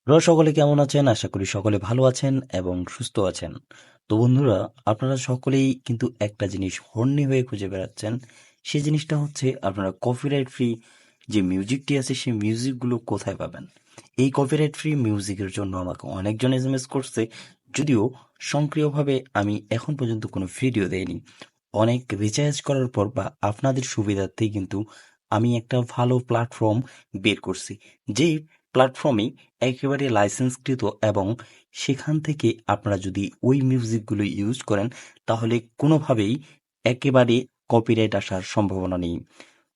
সকলে কেমন আছেন? আশা করি সকলে ভালো আছেন এবং সুস্থ আছেন। তো বন্ধুরা, আপনারা সকলেই কিন্তু একটা জিনিস হন্যে হয়ে খুঁজে বেড়াচ্ছেন। সেই জিনিসটা হচ্ছে আপনারা কপিরাইট ফ্রি যে মিউজিকটি আছে সেই মিউজিকগুলো কোথায় পাবেন? এই কপিরাইট ফ্রি মিউজিকের জন্য আমাকে অনেকজন এসএমএস করছে, যদিও সক্রিয়ভাবে আমি এখন পর্যন্ত কোনো ভিডিও দেইনি। অনেক রিচার্জ করার পর বা আপনাদের সুবিধার্থেই কিন্তু আমি একটা ভালো প্ল্যাটফর্ম বের করছি। যেই প্ল্যাটফর্মে একেবারে লাইসেন্সকৃত এবং সেখান থেকে আপনারা যদি ওই মিউজিকগুলো ইউজ করেন তাহলে কোনোভাবেই একেবারে কপিরাইট আসার সম্ভাবনা নেই।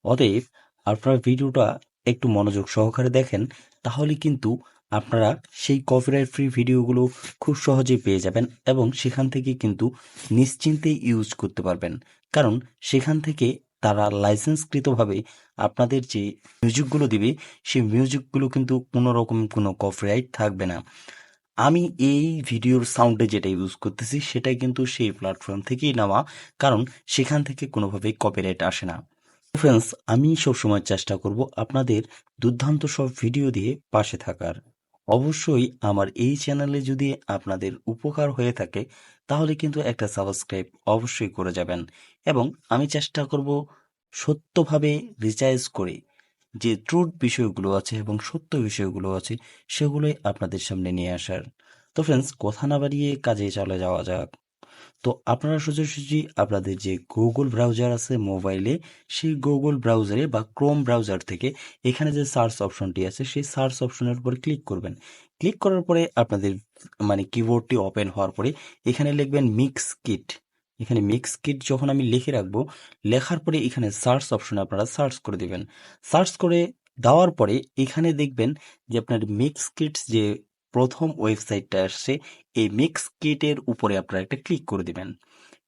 অতএব আপনারা ভিডিওটা একটু মনোযোগ সহকারে দেখেন, তাহলে কিন্তু আপনারা সেই কপিরাইট ফ্রি ভিডিওগুলো খুব সহজেই পেয়ে যাবেন এবং সেখান থেকে কিন্তু নিশ্চিন্তে ইউজ করতে পারবেন। কারণ সেখান থেকে তারা লাইসেন্সকৃতভাবে আপনাদের যে মিউজিকগুলো দিবে সেই মিউজিকগুলো কিন্তু কোনো রকম কোনো কপিরাইট থাকবে না। আমি এই ভিডিওর সাউন্ডে যেটা ইউজ করতেছি সেটাই কিন্তু সেই প্ল্যাটফর্ম থেকেই নেওয়া, কারণ সেখান থেকে কোনোভাবেই কপিরাইট আসে না। ফ্রেন্ডস, আমি সবসময় চেষ্টা করব আপনাদের দুর্দান্ত সব ভিডিও দিয়ে পাশে থাকার। অবশ্যই আমার এই চ্যানেলে যদি আপনাদের উপকার হয়ে থাকে তাহলে কিন্তু একটা সাবস্ক্রাইব অবশ্যই করে যাবেন এবং আমি চেষ্টা করব সত্যভাবে রিচার্জ করে যে ট্রুথ বিষয়গুলো আছে এবং সত্য বিষয়গুলো আছে সেগুলোই আপনাদের সামনে নিয়ে আসার। তো ফ্রেন্ডস, কথা না বাড়িয়ে কাজে চলে যাওয়া যাক। তো আপনারা সোজাসুজি আপনাদের যে গুগল ব্রাউজার আছে মোবাইলে, সেই গুগল ব্রাউজারে বা ক্রোম ব্রাউজার থেকে এখানে যে সার্চ অপশনটি আছে সেই সার্চ অপশনের উপর ক্লিক করবেন। ক্লিক করার পরে আপনাদের কিবোর্ডটি ওপেন হওয়ার পরে এখানে লিখবেন মিক্স কিট। এখানে মিক্স কিট যখন আমি লিখে রাখবো, লেখার পরে এখানে সার্চ অপশনে আপনারা সার্চ করে দিবেন। সার্চ করে দেওয়ার পরে এখানে দেখবেন যে আপনার মিক্স কিটস যে প্রথম ওয়েবসাইটটা আসছে, এই মিক্স কিটের উপরে আপনারা একটা ক্লিক করে দিবেন।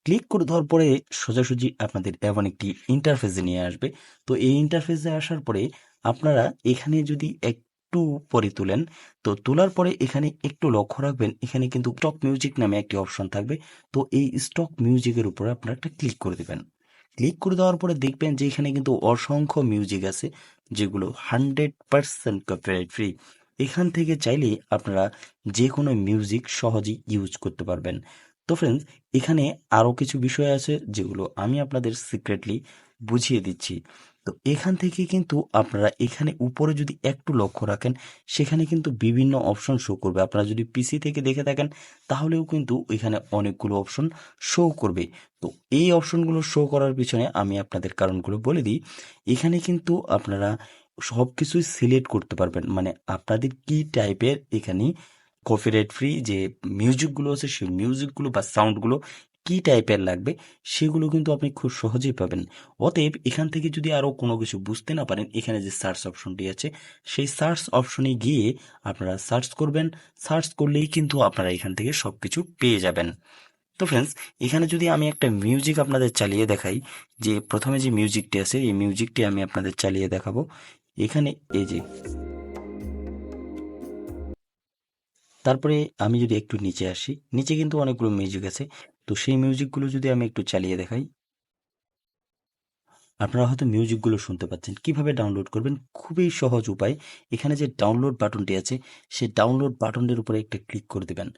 ক্লিক করে দেওয়ার পরে সোজাসুজি আপনাদের এমন একটি ইন্টারফেসে নিয়ে আসবে। তো এই ইন্টারফেসে আসার পরে আপনারা এখানে যদি একটু পরে তুলেন, তো তোলার পরে এখানে একটু লক্ষ্য রাখবেন, এখানে কিন্তু স্টক মিউজিক নামে একটি অপশন থাকবে। তো এই স্টক মিউজিকের উপরে আপনারা একটা ক্লিক করে দিবেন। ক্লিক করে দেওয়ার পরে দেখবেন যে এখানে কিন্তু অসংখ্য মিউজিক আছে যেগুলো 100% কপিরাইট ফ্রি। এখান থেকে চাইলে আপনারা যে কোনো মিউজিক সহজেই ইউজ করতে পারবেন। তো ফ্রেন্ডস, এখানে আরও কিছু বিষয় আছে যেগুলো আমি আপনাদের সিক্রেটলি বুঝিয়ে দিচ্ছি। তো এখান থেকে কিন্তু আপনারা এখানে উপরে যদি একটু লক্ষ্য রাখেন, সেখানে কিন্তু বিভিন্ন অপশন শো করবে। আপনারা যদি পিসি থেকে দেখে থাকেন তাহলেও কিন্তু এখানে অনেকগুলো অপশন শো করবে। তো এই অপশনগুলো শো করার পিছনে আমি আপনাদের কারণগুলো বলে দিই। এখানে কিন্তু আপনারা সব কিছুই সিলেক্ট করতে পারবেন, মানে আপনাদের কি টাইপের এখানে কপিরাইট ফ্রি যে মিউজিকগুলো আছে সেই মিউজিকগুলো বা সাউন্ডগুলো কি টাইপের লাগবে সেগুলো কিন্তু আপনি খুব সহজেই পাবেন। অতএব এখান থেকে যদি আরও কোনো কিছু বুঝতে না পারেন, এখানে যে সার্চ অপশনটি আছে সেই সার্চ অপশনে গিয়ে আপনারা সার্চ করবেন। সার্চ করলেই কিন্তু আপনারা এখান থেকে সব কিছু পেয়ে যাবেন। তো ফ্রেন্ডস, এখানে যদি আমি একটা মিউজিক আপনাদের চালিয়ে দেখাই, যে প্রথমে যে মিউজিকটি আছে এই মিউজিকটি আমি আপনাদের চালিয়ে দেখাবো। এখানে এই যে, তারপরে আমি যদি একটু নিচে আসি, নিচে কিন্তু অনেকগুলো মিউজিক আছে। তো সেই মিউজিকগুলো যদি আমি একটু চালিয়ে দেখাই, আপনারা হয়তো মিউজিকগুলো শুনতে পাচ্ছেন। কিভাবে ডাউনলোড করবেন? খুবই সহজ উপায়। এখানে যে ডাউনলোড বাটনটি আছে সেই ডাউনলোড বাটনের উপরে একটা ক্লিক করে দেবেন।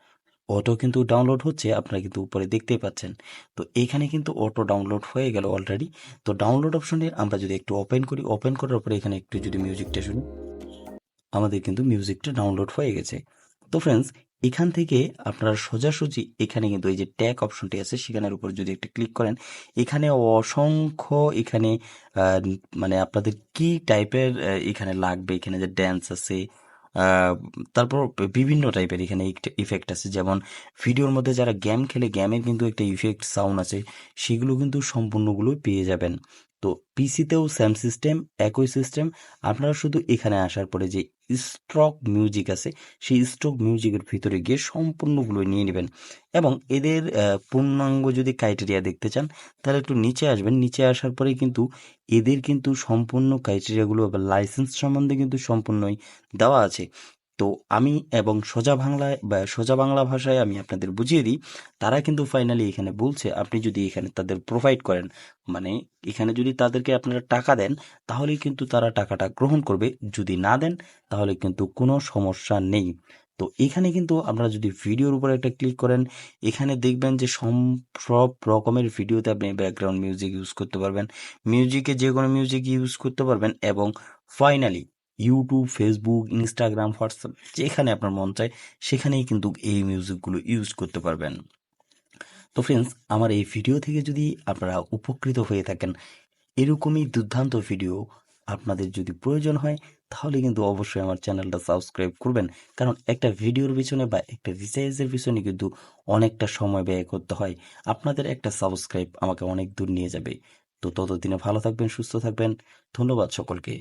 অটো কিন্তু ডাউনলোড হচ্ছে, আপনারা কিন্তু উপরে দেখতেই পাচ্ছেন। তো এইখানে কিন্তু অটো ডাউনলোড হয়ে গেল অলরেডি। তো ডাউনলোড অপশনে আমরা যদি একটু ওপেন করি, ওপেন করার পরে এখানে একটু যদি মিউজিকটা শুনি, আমাদের কিন্তু মিউজিকটা ডাউনলোড হয়ে গেছে। তো ফ্রেন্ডস, এখান থেকে আপনারা সোজাসুজি এখানে কিন্তু এই যে ট্যাগ অপশনটি আছে সেখানের উপর যদি একটা ক্লিক করেন, এখানে অসংখ্য এখানে আহ, মানে আপনাদের কি টাইপের এখানে লাগবে, এখানে যে ড্যান্স আছে, আহ, তারপর বিভিন্ন টাইপের এখানে ইফেক্ট আছে। যেমন ভিডিওর মধ্যে যারা গেম খেলে গেমের কিন্তু একটা ইফেক্ট সাউন্ড আছে, সেগুলো কিন্তু সম্পূর্ণগুলো পেয়ে যাবেন। তো পিসিতেও সেম সিস্টেম, একই সিস্টেম। আপনারা শুধু এখানে আসার পরে যে স্ট্রক মিউজিক আছে সেই স্ট্রক মিউজিকের ভিতরে গিয়ে সম্পূর্ণগুলো নিয়ে নেবেন এবং এদের পূর্ণাঙ্গ যদি ক্রাইটেরিয়া দেখতে চান তাহলে একটু নিচে আসবেন। নিচে আসার পরে কিন্তু এদের কিন্তু সম্পূর্ণ ক্রাইটেরিয়াগুলো বা লাইসেন্স সম্বন্ধে কিন্তু সম্পূর্ণই দেওয়া আছে। তো আমি এবং সোজা বাংলা ভাষায় আমি আপনাদের বুঝিয়ে দিই। তারা কিন্তু ফাইনালি এখানে বলছে আপনি যদি এখানে তাদের প্রোভাইড করেন, মানে এখানে যদি তাদেরকে আপনারা টাকা দেন, তাহলেই কিন্তু তারা টাকাটা গ্রহণ করবে। যদি না দেন, তাহলে কিন্তু কোনো সমস্যা নেই। তো এখানে কিন্তু আপনারা যদি ভিডিওর উপরে একটা ক্লিক করেন, এখানে দেখবেন যে সব রকমের ভিডিওতে আপনি ব্যাকগ্রাউন্ড মিউজিক ইউজ করতে পারবেন। মিউজিকে যে কোনো মিউজিক ইউজ করতে পারবেন এবং finally YouTube, Facebook, Instagram, WhatsApp যেখানে আপনার মন চায় সেখানেই কিন্তু এই মিউজিকগুলো ইউজ করতে পারবেন। তো ফ্রেন্ডস, আমার এই ভিডিও থেকে যদি আপনারা উপকৃত হয়ে থাকেন, এরকমই দুর্দান্ত ভিডিও আপনাদের যদি প্রয়োজন হয়, তাহলে কিন্তু অবশ্যই আমার চ্যানেলটা সাবস্ক্রাইব করবেন। কারণ একটা ভিডিওর পিছনে বা একটা রিসার্চের পিছনে কিন্তু অনেকটা সময় ব্যয় করতে হয়। আপনাদের একটা সাবস্ক্রাইব আমাকে অনেক দূর নিয়ে যাবে। তো ততদিনে ভালো থাকবেন, সুস্থ থাকবেন। ধন্যবাদ সকলকে।